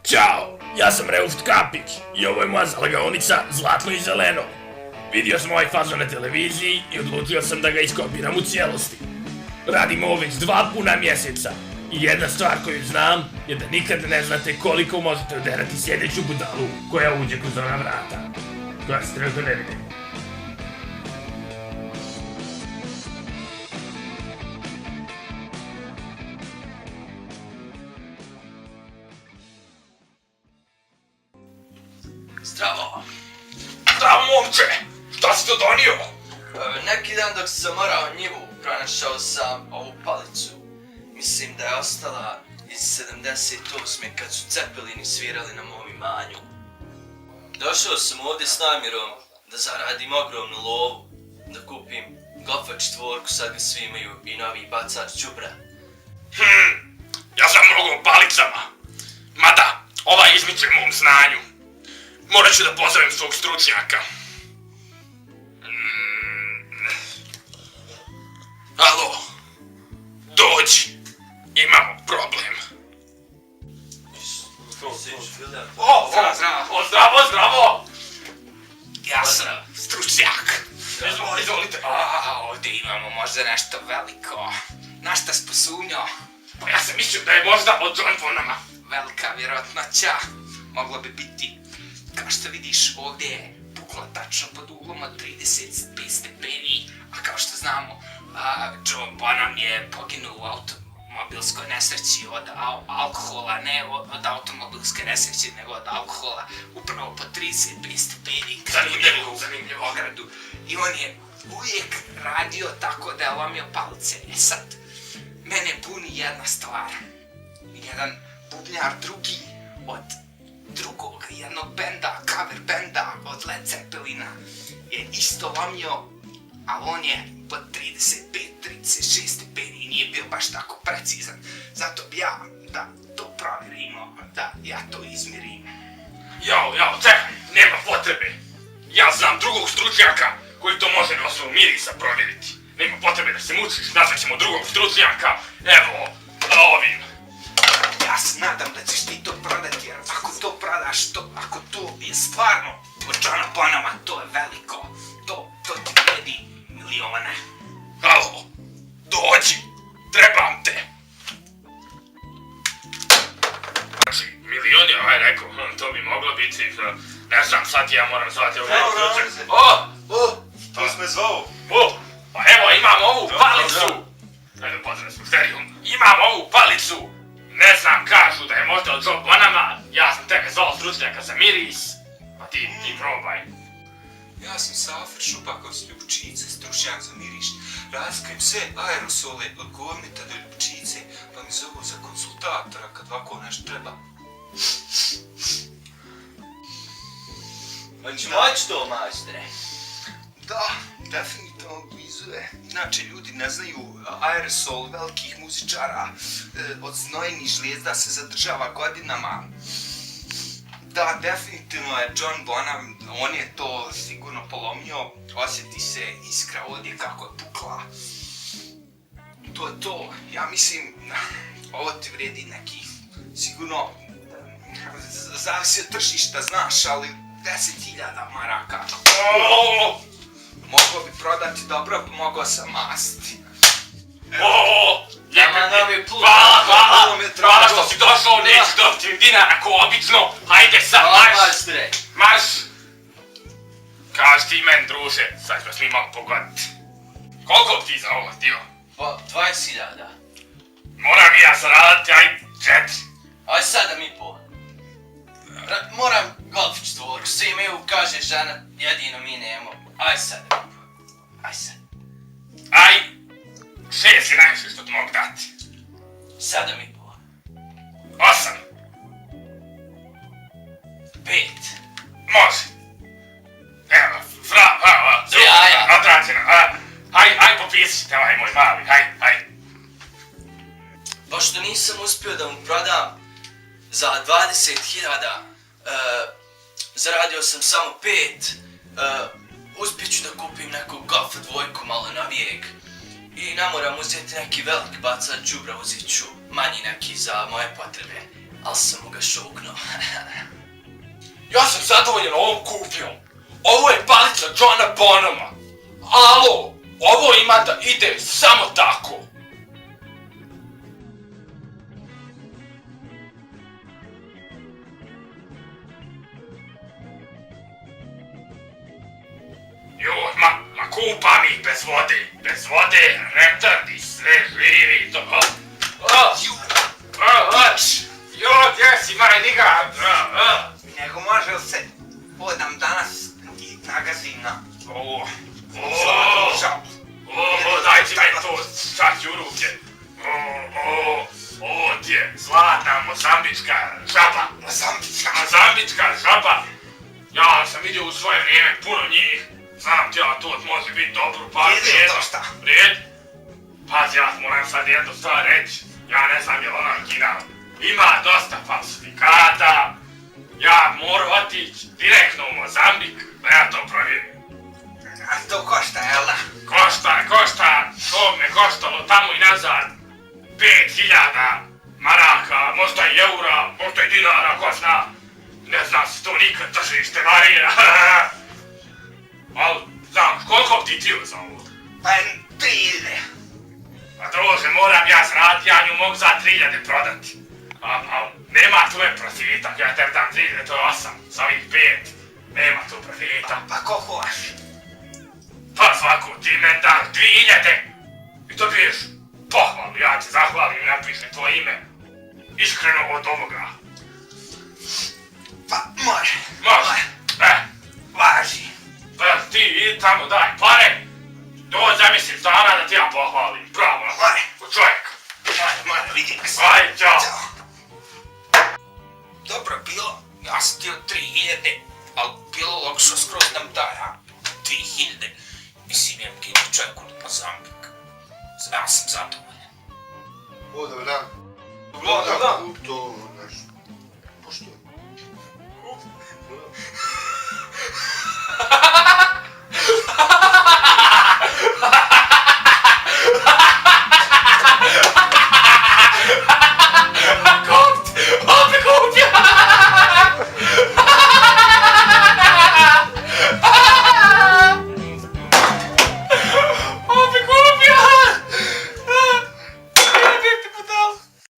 Ćao, ja sam Reust Kapić i ovo je moja zalagaonica Zlatno i zeleno. Vidio sam ovaj fazon na televiziji i odlučio sam da ga iskopiram u cijelosti. Radim ovo već 2 puna mjeseca i jedna stvar koju znam je da nikad ne znate koliko možete oderati sljedeću budalu koja uđe kroz ona vrata, koja se trenutno ne vidi. Zdravo! Zdravo momče, šta si to donio? Neki dan dok sam morao njivu, pronašao sam ovu palicu. Mislim da je ostala iz 78. kad su Cepelini svirali na mom imanju. Došao sam ovdje s namjerom da zaradim ogromnu lovu, da kupim golfa četvorku, sad ga svi imaju i novi bacač đubra. Ja sam mnogo o palicama, mada ova izmiče mom znanju. Morat ću da pozdravim svog stručnjaka. Alo, dođi, imamo problem. Zdravo! Ja sam stručnjak. Izvolite. Ovdje imamo možda nešto veliko. Na šta si posumnjao? Pa ja sam mislio da je možda od John Bonama. Velika vjerojatnoća. Moglo bi biti. Kao što vidiš, ovdje je puklo tačno pod uglom od 35 stepeni. A kao što znamo, John Bonham je poginuo u automobilskoj nesreći od alkohola, ne od automobilske nesreće, nego od alkohola, upravo pod 35 stepeni. Zanimljivo. Ogradu. I on je uvijek radio tako da je lomio palice. E sad, mene buni jedna stvar. Jedan bubnjar drugi od drugog jednog benda, cover benda od Led Zeppelina je isto lomio, ali on je pod 35-36 stepeni i nije bio baš tako precizan. Zato bi ja da to provjerimo, da ja to izmjerim. Jao, čekaj, nema potrebe. Ja znam drugog stručnjaka koji to može na osnovu mirisa provjeriti. Nema potrebe da se mučiš, nazvat ćemo drugog stručnjaka, evo, ovim. Ja se nadam da ćeš ti to prodati, jer ako to prodaš, ako to je stvarno od Johna Bonhama, to je veliko. To ti vredi milione. Halo, dođi, trebam te. Znači, milioni, rekao, to bi moglo biti, ne znam, sad ja moram zvati ovdje. To sme zvao. Pa evo, imam ovu palicu. Ajde, pozdrav s misterijom. Imam ovu palicu. Ne znam, kažu da je možda od John Bonhama. Ja sam tebe zvao stručnjaka za miris. Pa ti probaj. Ja sam Safir Šupakov s Ljubčice, stručnjak za miriš. Razkrijem sve aerosole od Gornita do Ljubčice, pa mi zovu za konsultatora kad ovako nešto treba. Hoćemo moći to, majstore? Da, definitivno blizu je. Inače, ljudi ne znaju, aerosol velikih muzičara od znojenih žlijezda se zadržava godinama. Da, definitivno je John Bonham, on je to sigurno polomio, osjeti se iskra ovdje kako je pukla. To je to, ja mislim, ovo ti vredi neki, sigurno, zavisi od tržišta, znaš, ali 10.000 maraka. Mogao bi prodati dobro, mogao sam masti. Hvala što si došao, neću dobiti dinara ko obično. Hajde sad, marš! Kaži ti meni, druže, sad ćemo svi malo pogoditi. Koliko bi ti za ovo htio? Pa, 20.000. Moram i ja zaraditi, aj 4. Aj 7,5. Moram golf četvorku, svi imaju, kaže žena, jedino mi nemamo. Aj 7,5. Aj 7. Aj, 6 je najviše što ti mogu dati. 7,5. 8. 5. Može. Evo, odrađeno. Aj, popisit ovaj moj mali, aj. Pošto nisam uspio da mu prodam za 20.000, zaradio sam samo 5, uspjet ću da kupim neku golfa dvojku malo novijeg i ne moram uzeti neki velik bacač đubra, uzet ću manji neki za moje potrebe. ali sam mu ga šuknuo. Ja sam zadovoljan ovom kupnjom. Ovo je palica Johna Bonhama. Alo, ovo ima da ide samo tako. Joj, ma kupam ih bez vode, retardi, sve živi, to... Joj, gdje si, maj niga? Nego može li se podam danas i nagazim na zlatnu žabu? Dajte mi to čak u ruke. Ovo ti je zlatna mozambička žaba. Mozambička žaba. Ja sam vidio u svoje vrijeme puno njih. Znam ti ja, to može biti dobro, pa Vidio to šta? Rijed? Pazi, ja moram sad jednu stvar reći. Ja ne znam je li ona original. Ima dosta falsifikata. Ja moram otići direktno u Mozambik da ja to provjerim. A to košta, jel da? Košta, to me koštalo tamo i nazad 5000 maraka, možda i eura, možda i dinara, ko zna. Ne znam se to nikad tržište varira. Ali, znam, koliko bi ti htio za ovo? Pa 3000. A druže, moram ja srati, ja nju mogu za 3000 prodati. A nema tu profita, ja tebi dam 3000, to je 8, za ovih 5. Nema tu profita. Pa koliko vaš? Pa svaku ti men daš 2000 i dobiješ pohvalu, ja ti zahvalim i napišem tvoje ime. Iskreno od ovoga. Pa može. Može. Važi. Pa ti idi tamo daj pare. Dođi za mjesec dana da ti ja pohvalim. Bravo. Može. U čovjeka. Može, vidim se. Ajde, čao. Dobro bilo, ja sam htio 3000, ali bilo lokšo skroz nam daja 2000. Mislim, jem kino čovjeku na Mozambik. Ja sam zadovoljan. O, dobar dan. Dobar dan. To